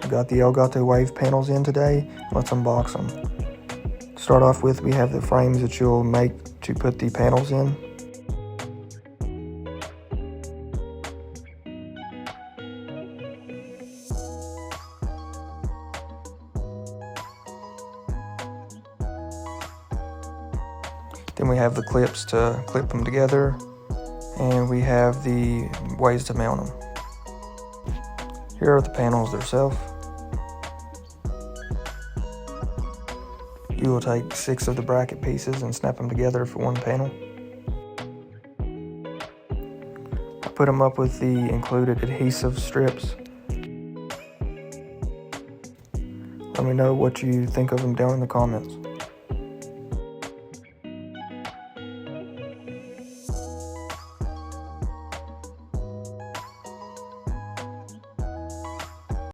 We got the Elgato Wave panels in today. Let's unbox them. To start off with, we have the frames that you'll make to put the panels in. Then we have the clips to clip them together, and we have the ways to mount them. Here are the panels themselves. You will take 6 of the bracket pieces and snap them together for one panel. I put them up with the included adhesive strips. Let me know what you think of them down in the comments.